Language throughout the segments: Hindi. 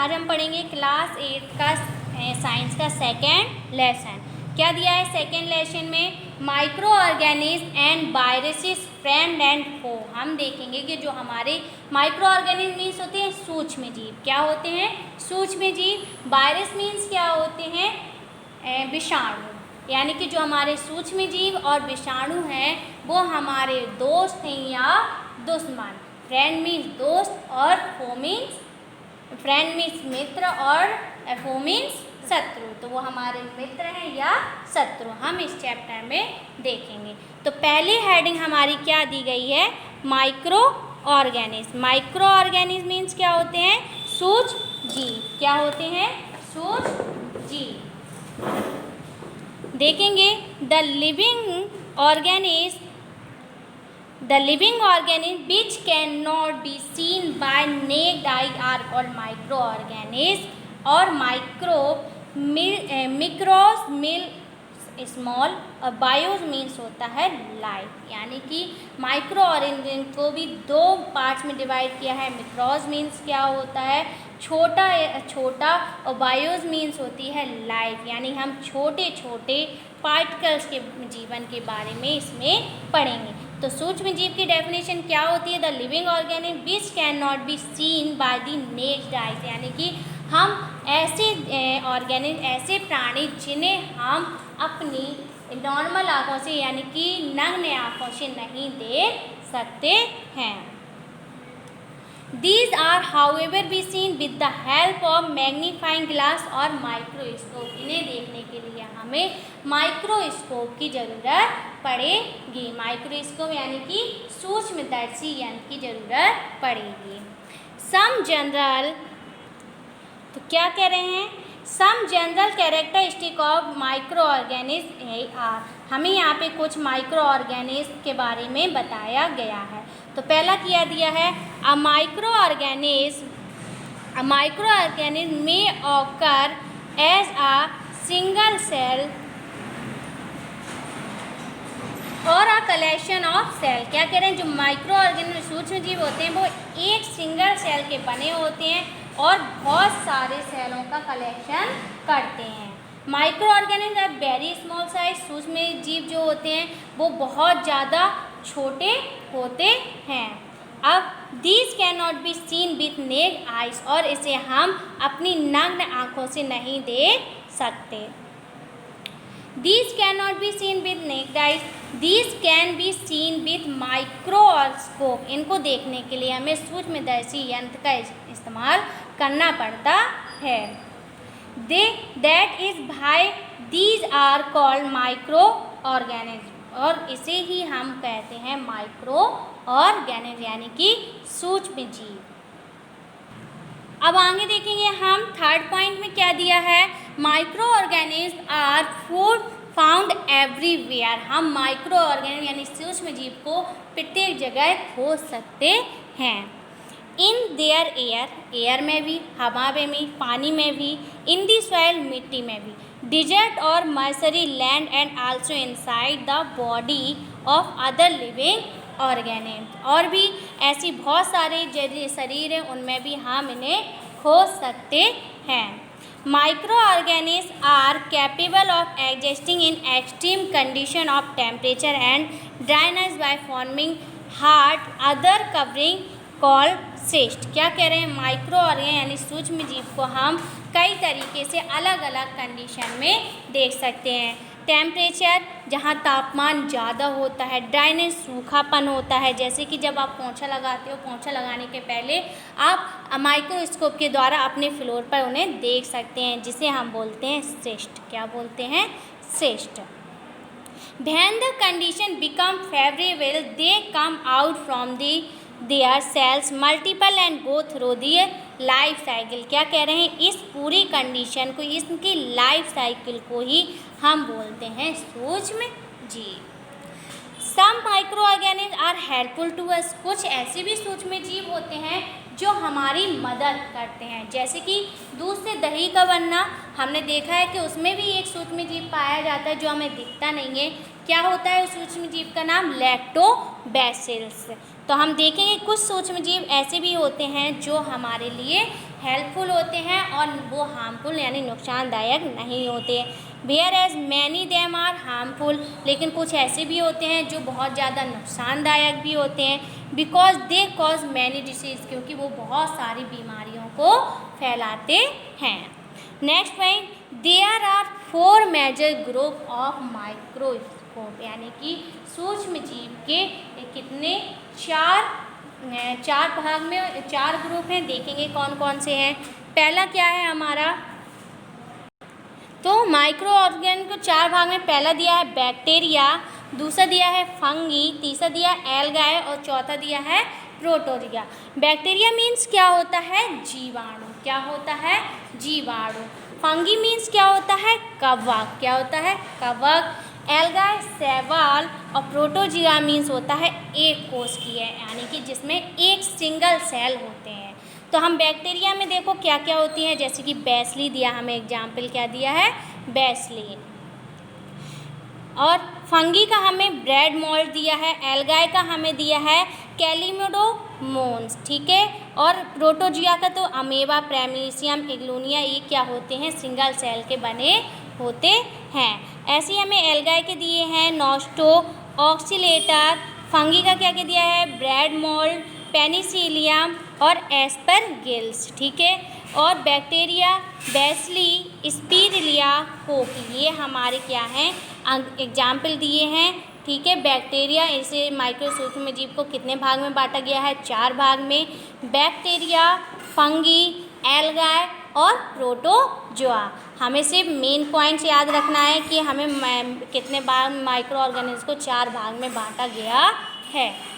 आज हम पढ़ेंगे क्लास 8 का साइंस का सेकेंड लेसन। क्या दिया है सेकेंड लेसन में? Microorganism and viruses friend and foe. हम देखेंगे कि जो हमारे माइक्रो ऑर्गेनिज्म मीन्स होते हैं सूक्ष्म जीव। क्या होते हैं? सूक्ष्म जीव। वायरस मीन्स क्या होते हैं? विषाणु। यानी कि जो हमारे सूक्ष्म जीव और विषाणु हैं वो हमारे दोस्त हैं या दुश्मन। फ्रेंड मीन्स दोस्त और फो मीन्स फ्रेंड मीन्स मित्र और फो मीन्स शत्रु। तो वो हमारे मित्र हैं या शत्रु, हम इस चैप्टर में देखेंगे। तो पहली हेडिंग हमारी क्या दी गई है? Micro organism. Micro organism means क्या होते हैं? सूक्ष्म जीव। क्या होते हैं? सूक्ष्म जीव। देखेंगे the living organism which cannot be seen by naked eye are called microorganisms और micros स्मॉल और बायोस मीन्स होता है लाइफ। यानी कि माइक्रो ऑर्गेनिज्म को भी दो पार्ट्स में डिवाइड किया है। मिक्रोस मीन्स क्या होता है? छोटा और बायोस मीन्स होती है लाइफ। यानी हम छोटे छोटे पार्टिकल्स के जीवन के बारे में इसमें पढ़ेंगे। तो सूक्ष्म जीव की डेफिनेशन क्या होती है? The living organism which can not be seen by the necked eyes. यानी कि हम ऐसे ऑर्गेनिज्म, ऐसे प्राणी जिन्हें हम अपनी नॉर्मल आँखों से यानी कि नग्न आँखों से नहीं देख सकते हैं। These are however be seen with the help of magnifying glass और माइक्रोस्कोप। इन्हें देखने के लिए हमें माइक्रोस्कोप की ज़रूरत पड़ेगी। माइक्रोस्कोप यानी कि सूक्ष्मदर्शी यंत्र की ज़रूरत पड़ेगी। सम जनरल, तो क्या कह रहे हैं? Some general characteristic of microorganism are. हमें यहाँ पे कुछ माइक्रो ऑर्गेनिज्म के बारे में बताया गया है। तो पहला क्या दिया है? A microorganism may occur as a single cell और अ कलेक्शन ऑफ सेल। क्या कह रहे हैं? जो माइक्रो ऑर्गेनिज्म सूक्ष्म जीव होते हैं वो एक सिंगल सेल के बने होते हैं और बहुत सारे सेलों का कलेक्शन करते हैं। Microorganism are very small size. सूक्ष्म जीव जो होते हैं वो बहुत ज़्यादा छोटे होते हैं। अब these can not be seen with necked eyes, और इसे हम अपनी नग्न आँखों से नहीं देख सकते। These cannot be seen with naked eyes. These can be seen with microscope. इनको देखने के लिए हमें सूक्ष्मदर्शी यंत्र का इस्तेमाल करना पड़ता है। That is why these are called microorganisms. और इसे ही हम कहते हैं माइक्रो ऑर्गेनिज्म यानी कि सूक्ष्म जीव। अब आगे देखेंगे हम थर्ड पॉइंट में क्या दिया है? Microorganism are found everywhere. हम माइक्रो ऑर्गेनिज्म यानी सूक्ष्म जीव को प्रत्येक जगह खोज सकते हैं। इन देयर एयर में भी, हवा में भी, पानी में भी, इन दी सॉइल मिट्टी में भी, डिजर्ट और marshy land and also inside the body of other living organism. और भी ऐसी बहुत सारे जो शरीर हैं उनमें भी हम इन्हें खोज सकते हैं। Microorganism are capable of existing in extreme condition of temperature and dryness by forming hard other covering called cyst. क्या कह रहे हैं? माइक्रो ऑर्गेनिज्म यानी सूक्ष्म जीव को हम कई तरीके से अलग अलग कंडीशन में देख सकते हैं। टेम्परेचर जहाँ तापमान ज़्यादा होता है, ड्राइनेस सूखापन होता है, जैसे कि जब आप पोंछा लगाते हो, पोंछा लगाने के पहले आप माइक्रोस्कोप के द्वारा अपने फ्लोर पर उन्हें देख सकते हैं, जिसे हम बोलते हैं सिस्ट। क्या बोलते हैं? Cyst. When the condition become favorable, they come out from their cells multiple and go through the life cycle. क्या कह रहे हैं? इस पूरी कंडीशन को, इसकी लाइफ साइकिल को ही हम बोलते हैं सूक्ष्म जीव। Some microorganism are helpful to us. कुछ ऐसे भी सूक्ष्म जीव होते हैं जो हमारी मदद करते हैं, जैसे कि दूध से दही का बनना। हमने देखा है कि उसमें भी एक सूक्ष्म जीव पाया जाता है जो हमें दिखता नहीं है। क्या होता है उस सूक्ष्म जीव का नाम? लैक्टोबैसिलस। तो हम देखेंगे कुछ सूक्ष्मजीव ऐसे भी होते हैं जो हमारे लिए हेल्पफुल होते हैं और वो हार्मफुल यानी नुकसानदायक नहीं होते। Whereas many them are harmful, लेकिन कुछ ऐसे भी होते हैं जो बहुत ज़्यादा नुकसानदायक भी होते हैं, because they cause many disease, क्योंकि वो बहुत सारी बीमारियों को फैलाते हैं। Next point, there are 4 major group of microscope, यानी कि सूक्ष्म जीव के कितने चार भाग में 4 ग्रुप हैं। देखेंगे कौन कौन से हैं। पहला क्या है हमारा, तो माइक्रो ऑर्गेन को 4 भाग में पहला दिया है बैक्टीरिया, दूसरा दिया है फंगी, तीसरा दिया एल्गाए और चौथा दिया है प्रोटोरिया। बैक्टीरिया मीन्स क्या होता है, जीवाणु। क्या होता है, जीवाणु। फंगी मीन्स क्या होता है, कवक। क्या होता है, कवक। एल्गाए शैवाल और प्रोटोजिया मीन्स होता है एक कोशिकीय, यानी कि जिसमें एक सिंगल सेल होते हैं। तो हम बैक्टीरिया में देखो क्या क्या होती हैं, जैसे कि बेसिली दिया, हमें एग्जाम्पल क्या दिया है, बेसिली। और फंगी का हमें ब्रेड मोल्ड दिया है, एल्गाए का हमें दिया है कैलिमिडोमोन्स, ठीक है। और प्रोटोजिया का तो अमेबा, प्रेमिसियम, इग्लूनिया, ये क्या होते हैं, सिंगल सेल के बने होते हैं। ऐसे ही हमें एल्गाए के दिए हैं नोस्टो, ऑक्सीलेटर। फंगी का क्या क्या दिया है, ब्रेड मोल्ड, पेनिसिलियम और एस्परगिल्स, ठीक है। और बैक्टीरिया बेसिली, स्पिरिलिया, कोकी, ये हमारे क्या हैं, एग्जाम्पल दिए हैं, ठीक है। बैक्टीरिया, इसे माइक्रो सूक्ष्म जीव को कितने भाग में बांटा गया है, 4 भाग में। बैक्टीरिया, फंगी, एल्गाए और प्रोटोजोआ। हमें सिर्फ मेन पॉइंट्स याद रखना है कि हमें कितने भाग माइक्रो ऑर्गेनिज्म को 4 भाग में बांटा गया है।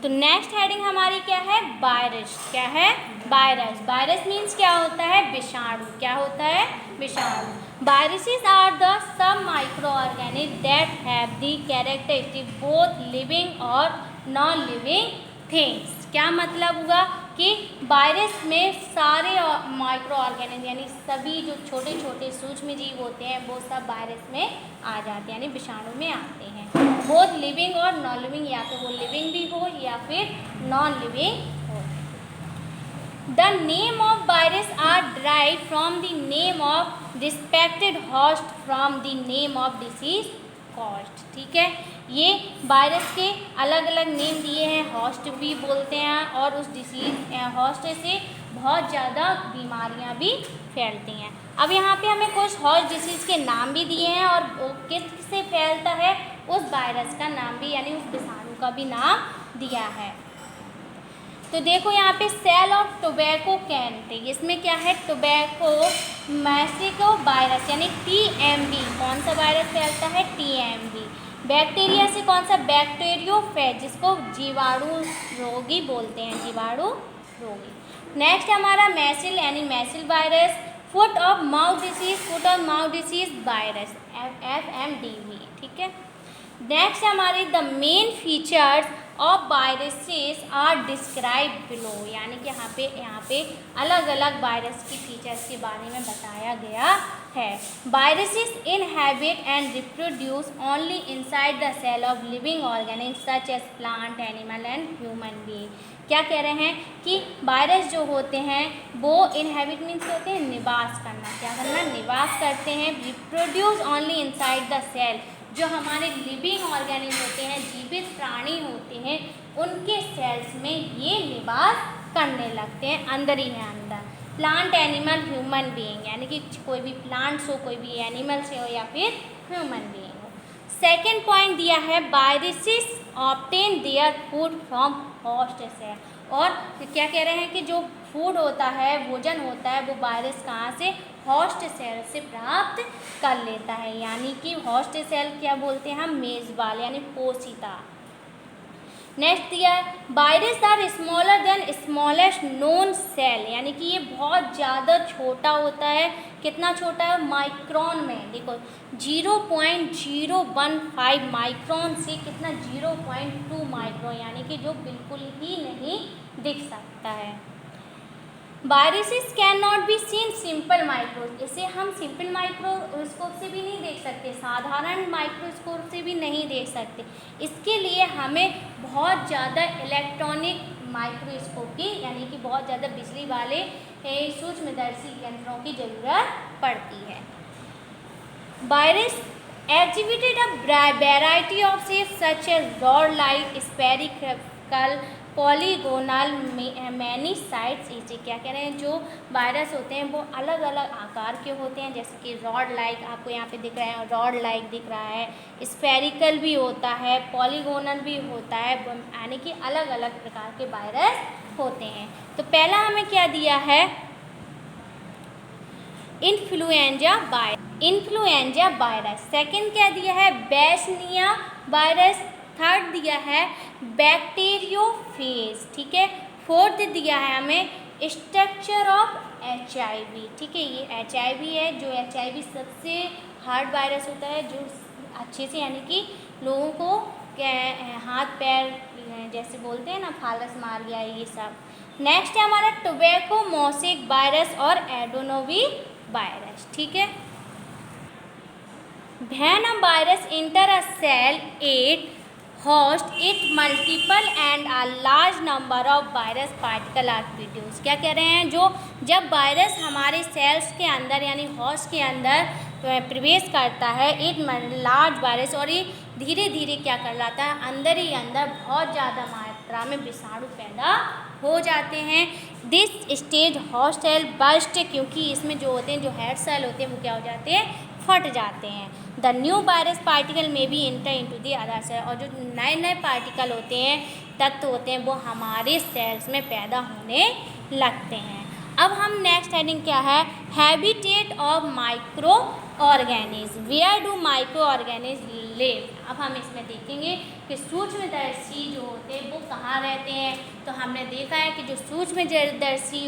तो नेक्स्ट हेडिंग हमारी क्या है, वायरस। क्या है, वायरस। वायरस मीन्स क्या होता है, विषाणु। क्या होता है, विषाणु। Viruses are the sub microorganism that have the characteristic both living और नॉन लिविंग थिंग्स। क्या मतलब हुआ कि वायरस में सारे माइक्रो ऑर्गेनिज्म यानी सभी जो छोटे छोटे सूक्ष्म जीव होते हैं वो सब वायरस में आ जाते हैं, यानी विषाणु में आते हैं। बोथ लिविंग और नॉन लिविंग, या तो वो लिविंग भी हो या फिर नॉन लिविंग हो। The name of virus are derived from the name of respected host from the name of disease caused, ठीक है। ये वायरस के अलग अलग नेम दिए हैं, होस्ट भी बोलते हैं, और उस डिसीज होस्ट से बहुत ज़्यादा बीमारियां भी फैलती हैं। अब यहाँ पे हमें कुछ होस्ट डिसीज़ के नाम भी दिए हैं और वो किससे फैलता है, उस वायरस का नाम भी यानी उस विषाणु का भी नाम दिया है। तो देखो यहाँ पे सेल ऑफ टोबैको कैंट, इसमें क्या है, टोबैको मैक्सिको वायरस यानी TMV। कौन सा वायरस फैलता है, TMV। बैक्टीरिया से कौन सा, बैक्टीरियोफेज, जिसको जीवाणु रोगी बोलते हैं, जीवाणु रोगी। नेक्स्ट हमारा मैसिल यानी measles virus. Foot of mouth disease, foot of mouth disease virus, FMDV, ठीक है। नेक्स्ट हमारी the main features of viruses are describe below, यानी कि यहाँ पे अलग अलग वायरस की फीचर्स के बारे में बताया गया है। Viruses inhabit and reproduce only inside the cell of living organism such as plant, animal and human being. क्या कह रहे हैं कि वायरस जो होते हैं वो इनहैबिट मीन्स होते हैं निवास करना, क्या करना, निवास करते हैं। Reproduce only inside the cell, जो हमारे लिविंग ऑर्गेनिज्म होते हैं, जीवित प्राणी होते हैं, उनके सेल्स में ये निवास करने लगते हैं, अंदर ही है अंदर। प्लांट, एनिमल, ह्यूमन बीइंग, यानी कि कोई भी प्लांट्स हो, कोई भी एनिमल से हो या फिर ह्यूमन बीइंग हो। सेकेंड पॉइंट दिया है viruses obtain their food from host cell, और क्या कह रहे हैं कि जो फूड होता है, भोजन होता है, वो वायरस कहाँ से, होस्ट सेल से प्राप्त कर लेता है, यानी कि होस्ट सेल क्या बोलते हैं हम, मेजबान यानी पोषिता। नेक्स्ट दिया virus are smaller than smallest known cell, यानी कि ये बहुत ज़्यादा छोटा होता है। कितना छोटा है, माइक्रोन में, देखो 0.015 माइक्रोन से कितना 0.2 माइक्रोन, यानी कि जो बिल्कुल ही नहीं दिख सकता है। Viruses can not be seen simple microscope, इसे हम सिंपल माइक्रोस्कोप से भी नहीं देख सकते, साधारण माइक्रोस्कोप से भी नहीं देख सकते। इसके लिए हमें बहुत ज़्यादा इलेक्ट्रॉनिक माइक्रोस्कोप की यानी कि बहुत ज़्यादा बिजली वाले सूक्ष्मदर्शी यंत्रों की ज़रूरत पड़ती है। Virus exhibited a variety of shapes such as rod-like, spherical, polygonal, many sides each। क्या कह रहे हैं, जो वायरस होते हैं वो अलग अलग आकार के होते हैं, जैसे कि रॉड लाइक आपको यहाँ पे दिख रहा है, रॉड लाइक दिख रहा है, स्फेरिकल भी होता है, पॉलीगोनल भी होता है, यानी कि अलग अलग प्रकार के वायरस होते हैं। तो पहला हमें क्या दिया है, इन्फ्लुएंजा वायरस। सेकंड क्या दिया है, बेसनिया वायरस। थर्ड दिया है बैक्टीरियोफेज, ठीक है। फोर्थ दिया है हमें स्ट्रक्चर ऑफ HIV, ठीक है। ये HIV है, जो HIV सबसे हार्ड वायरस होता है, जो अच्छे से यानी कि लोगों को हाथ पैर जैसे बोलते हैं ना, फालस मार गया, ये सब। नेक्स्ट है हमारा टोबैको मोसेक वायरस और एडोनोवी वायरस, ठीक है। When a virus enter a cell, it host it multiple and a large number of virus particle are produced। क्या कह रहे हैं, जो जब वायरस हमारे सेल्स के अंदर यानी होस्ट के अंदर प्रवेश करता है, इट लार्ज वायरस, और ये धीरे धीरे क्या कर लाता है, अंदर ही अंदर बहुत ज़्यादा मात्रा में विषाणु पैदा हो जाते हैं। This stage host cell burst, क्योंकि इसमें जो होते हैं, जो हेड सेल होते हैं, वो क्या हो जाते हैं, फट जाते हैं। द न्यू वायरस पार्टिकल में भी enter into the other cell, और जो नए नए पार्टिकल होते हैं, तत्व होते हैं, वो हमारे सेल्स में पैदा होने लगते हैं। अब हम नेक्स्ट हेडिंग क्या है, habitat of microorganism, where do microorganism live. अब हम इसमें देखेंगे कि सूक्ष्मदर्शी जो होते हैं वो कहाँ रहते हैं। तो हमने देखा है कि जो सूक्ष्मदर्शी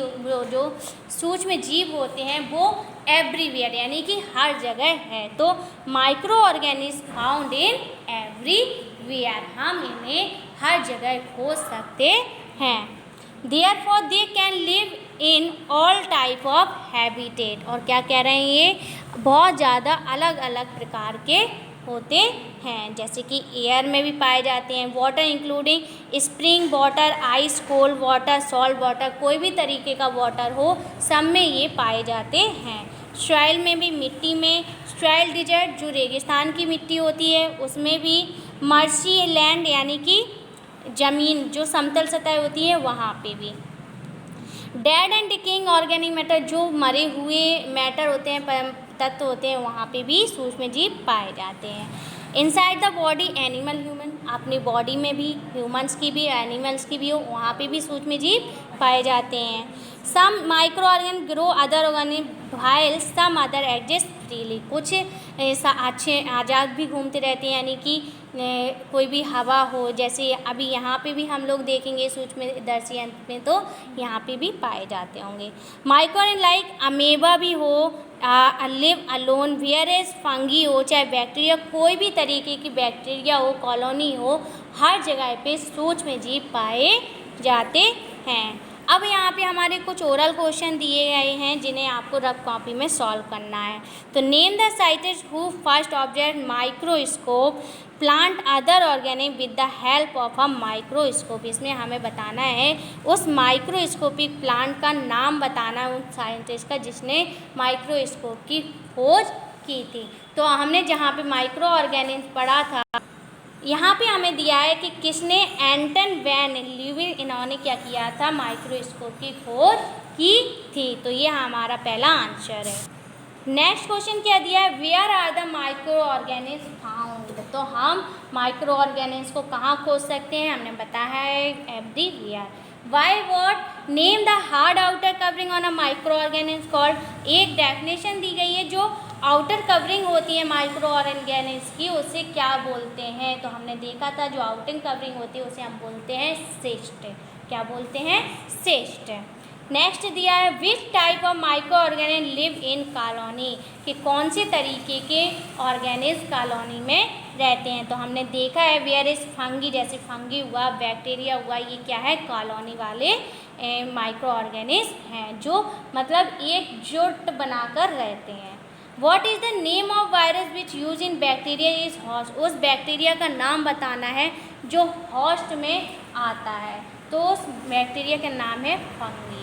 जो सूक्ष्म जीव होते हैं वो एवरीवेयर यानी कि हर जगह है। तो micro organism found in everywhere, हम इन्हें हर जगह खोज सकते हैं। Therefore they can live in all type of habitat, और क्या कह रहे हैं, ये बहुत ज़्यादा अलग अलग प्रकार के होते हैं, जैसे कि एयर में भी पाए जाते हैं, water including spring water, ice cold water, salt water, कोई भी तरीके का वाटर हो, सब में ये पाए जाते हैं। सॉइल में भी, मिट्टी में, सॉइल डिजर्ट जो रेगिस्तान की मिट्टी होती है उसमें भी, मर्सी लैंड यानी कि ज़मीन जो समतल सतह होती है वहाँ पे भी, dead and decaying organic matter जो मरे हुए मैटर होते हैं, तत्व होते हैं, वहाँ पे भी सूक्ष्म जीव पाए जाते हैं। Inside the body animal human, अपनी बॉडी में भी ह्यूमंस की भी एनिमल्स की भी हो, वहाँ पे भी सूक्ष्म जीव पाए जाते हैं। Some micro organ grow other organism while some other exist freely, कुछ अच्छे आज़ाद भी घूमते रहते हैं, यानी कि कोई भी हवा हो, जैसे अभी यहाँ पे भी हम लोग देखेंगे सूक्ष्मदर्शी यंत्र में, तो यहाँ पे भी पाए जाते होंगे। माइक्रो लाइक अमेबा भी हो, live alone, whereas fungi हो, चाहे बैक्टीरिया, कोई भी तरीके की बैक्टीरिया हो, कॉलोनी हो, हर जगह पे सूक्ष्म जीव पाए जाते हैं। अब यहाँ पे हमारे कुछ ओरल क्वेश्चन दिए गए हैं जिन्हें आपको रफ कॉपी में सॉल्व करना है। तो name the scientist who first object microscope plant other organic with the help of a microscope. इसमें हमें बताना है उस माइक्रोस्कोपिक प्लांट का नाम बताना है, उस साइंटिस्ट का जिसने माइक्रोस्कोप की खोज की थी। तो हमने जहाँ पे माइक्रो ऑर्गेनिज्म पढ़ा था, यहाँ पे हमें दिया है कि किसने, एंटन वैन लीवेंज, इन्होंने क्या किया था, माइक्रोस्कोप की खोज की थी। तो ये हमारा पहला आंसर है। नेक्स्ट क्वेश्चन क्या दिया है, where are the microorganism found. तो हम माइक्रो ऑर्गेनिज्म को कहाँ खोज सकते हैं, हमने बताया है everywhere. Why what, name the hard outer covering on a microorganism called. एक डेफिनेशन दी गई है, जो आउटर कवरिंग होती है माइक्रो ऑर्गेनिज्म की, उसे क्या बोलते हैं। तो हमने देखा था जो आउटिंग कवरिंग होती है उसे हम बोलते हैं सिस्ट। क्या बोलते हैं, सिस्ट। नेक्स्ट दिया है which type of microorganism live in colony, कि कौन से तरीके के ऑर्गेनिज्म कॉलोनी में रहते हैं। तो हमने देखा है वेयर इज फंगी, जैसे फंगी हुआ, बैक्टीरिया हुआ, ये क्या है, कॉलोनी वाले माइक्रो ऑर्गेनिज्म हैं जो मतलब एकजुट बनाकर रहते हैं। What is the name of virus which use in bacteria is host, उस बैक्टीरिया का नाम बताना है जो होस्ट में आता है, तो उस बैक्टीरिया का नाम है फंगी।